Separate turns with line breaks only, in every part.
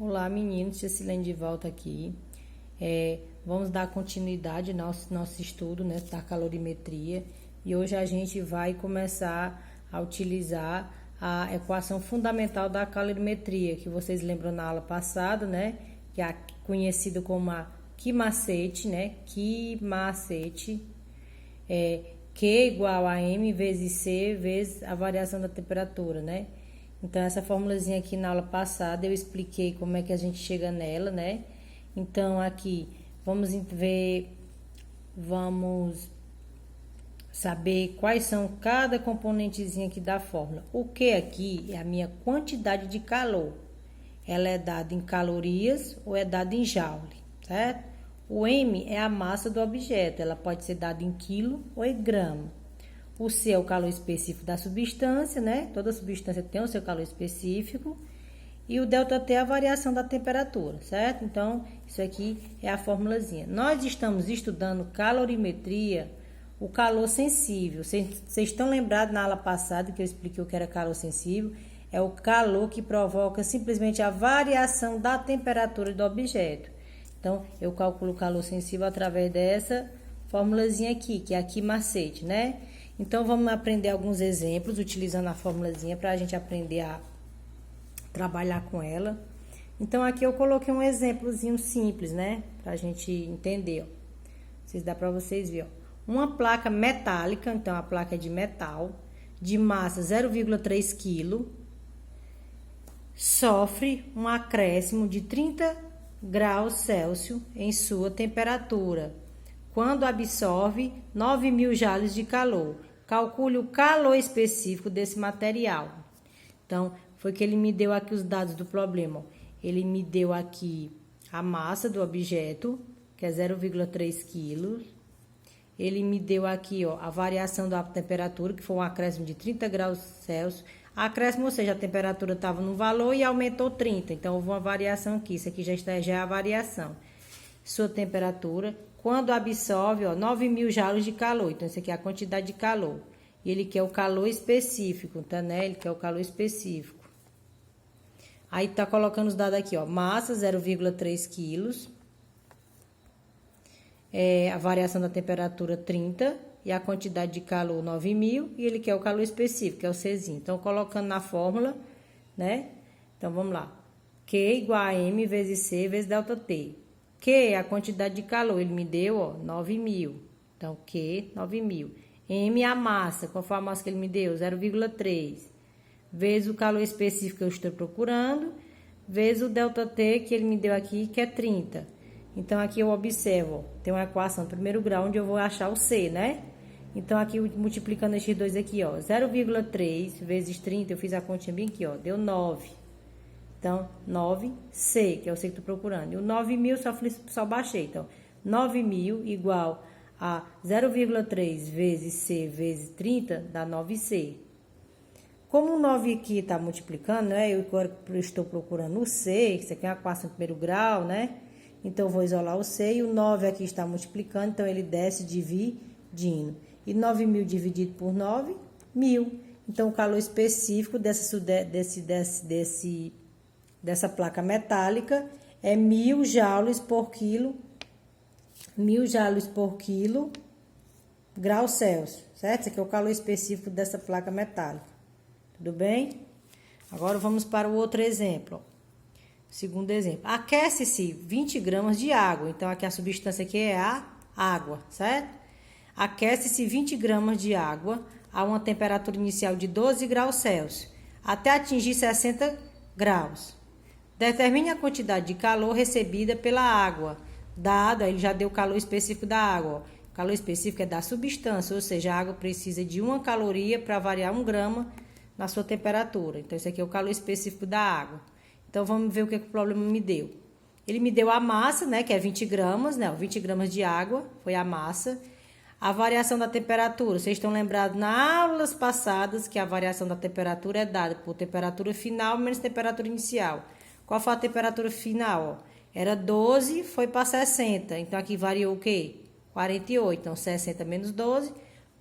Olá, meninos, Cecilene de volta aqui. Vamos dar continuidade ao nosso estudo, né, da calorimetria. E hoje a gente vai começar a utilizar a equação fundamental da calorimetria, que vocês lembram na aula passada, né, que é conhecido como a Q-macete, né, Q-macete, Q igual a M vezes C vezes a variação da temperatura, né? Então, essa formulazinha aqui na aula passada eu expliquei como é que a gente chega nela, né? Então, aqui vamos saber quais são cada componentezinho aqui da fórmula. O Q aqui é a minha quantidade de calor. Ela é dada em calorias ou é dada em joule, certo? O M é a massa do objeto, ela pode ser dada em quilo ou em grama. O C é o calor específico da substância, né? Toda substância tem o seu calor específico. E o ΔT é a variação da temperatura, certo? Então, isso aqui é a formulazinha. Nós estamos estudando calorimetria, o calor sensível. Vocês estão lembrados na aula passada que eu expliquei o que era calor sensível? É o calor que provoca simplesmente a variação da temperatura do objeto. Então, eu calculo o calor sensível através dessa formulazinha aqui, que é a Q-macete, né? Então, vamos aprender alguns exemplos utilizando a formulazinha para a gente aprender a trabalhar com ela. Então, aqui eu coloquei um exemplozinho simples, né? Para a gente entender, ó. Dá para vocês verem, ó. Uma placa metálica, então a placa é de metal, de massa 0,3 kg, sofre um acréscimo de 30 graus Celsius em sua temperatura, quando absorve 9.000 joules de calor. Calcule o calor específico desse material. Então, foi que ele me deu aqui os dados do problema. Ele me deu aqui a massa do objeto, que é 0,3 kg. Ele me deu aqui, ó, a variação da temperatura, que foi um acréscimo de 30 graus Celsius. Acréscimo, ou seja, a temperatura estava num valor e aumentou 30. Então, houve uma variação aqui. Isso aqui já é a variação. Sua temperatura, quando absorve, ó, 9.000 joules de calor. Então, isso aqui é a quantidade de calor. E ele quer o calor específico, tá, né? Ele quer o calor específico. Aí, tá colocando os dados aqui, ó. Massa, 0,3 quilos. A variação da temperatura, 30. E a quantidade de calor, 9.000. E ele quer o calor específico, que é o Czinho. Então, colocando na fórmula, né? Então, vamos lá. Q igual a M vezes C vezes ΔT. Q é a quantidade de calor, ele me deu, ó, 9.000. Então, Q, 9.000. M é a massa, qual foi a massa que ele me deu? 0,3. Vezes o calor específico que eu estou procurando, vezes o ΔT que ele me deu aqui, que é 30. Então, aqui eu observo, ó, tem uma equação do primeiro grau, onde eu vou achar o C, né? Então, aqui, multiplicando esses dois aqui, ó, 0,3 vezes 30, eu fiz a continha bem aqui, ó, deu 9. Então, 9C, que é o C que estou procurando. E o 9.000 só baixei. Então, 9.000 igual a 0,3 vezes C vezes 30 dá 9C. Como o 9 aqui está multiplicando, né? Eu estou procurando o C, que isso aqui é uma equação de primeiro grau, né? Então, eu vou isolar o C e o 9 aqui está multiplicando, então ele desce dividindo. E 9.000 dividido por 9, 1.000. Então, o calor específico dessa placa metálica é 1.000 joules por quilo, 1.000 joules por quilo, graus Celsius, certo? Esse aqui é o calor específico dessa placa metálica, tudo bem? Agora, vamos para o outro exemplo, ó. Segundo exemplo, aquece-se 20 gramas de água, então aqui a substância aqui é a água, certo? Aquece-se 20 gramas de água a uma temperatura inicial de 12 graus Celsius, até atingir 60 graus. Determine a quantidade de calor recebida pela água, dado, ele já deu o calor específico da água. Ó. O calor específico é da substância, ou seja, a água precisa de 1 caloria para variar 1 grama na sua temperatura. Então, esse aqui é o calor específico da água. Então, vamos ver o que o problema me deu. Ele me deu a massa, né, que é 20 gramas, né, 20 gramas de água, foi a massa. A variação da temperatura, vocês estão lembrados nas aulas passadas que a variação da temperatura é dada por temperatura final menos temperatura inicial. Qual foi a temperatura final? Ó? Era 12, foi para 60. Então, aqui variou o quê? 48. Então, 60 menos 12,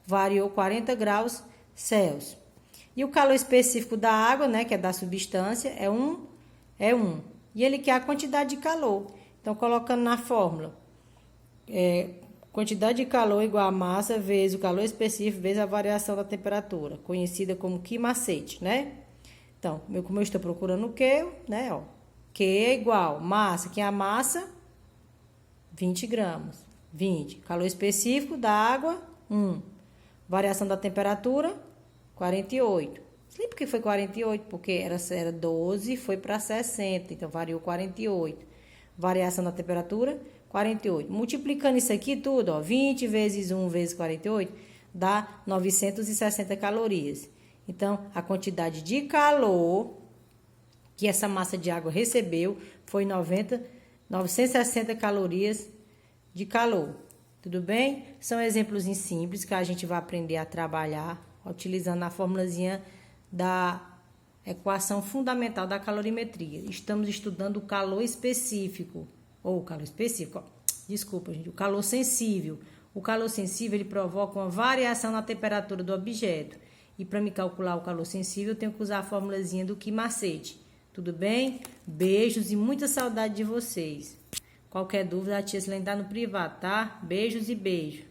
variou 40 graus Celsius. E o calor específico da água, né, que é da substância, é 1. E ele quer a quantidade de calor. Então, colocando na fórmula, quantidade de calor igual a massa vezes o calor específico vezes a variação da temperatura, conhecida como Q macete, né? Então, como eu estou procurando o Q, né? Ó, Q é igual massa, que é a massa, 20 gramas. 20. Calor específico da água, 1. Variação da temperatura, 48. Sempre que foi 48, porque era 12 e foi para 60, então variou 48. Variação da temperatura, 48. Multiplicando isso aqui tudo, ó, 20 vezes 1 vezes 48, dá 960 calorias. Então, a quantidade de calor que essa massa de água recebeu foi 960 calorias de calor. Tudo bem? São exemplos simples que a gente vai aprender a trabalhar utilizando a formulazinha da equação fundamental da calorimetria. Estamos estudando o calor específico, ou calor específico, desculpa, gente, o calor sensível. O calor sensível, ele provoca uma variação na temperatura do objeto. E para me calcular o calor sensível, eu tenho que usar a formulazinha do Q macete. Tudo bem? Beijos e muita saudade de vocês. Qualquer dúvida, a tia Silene tá no privado, tá? Beijos e beijo.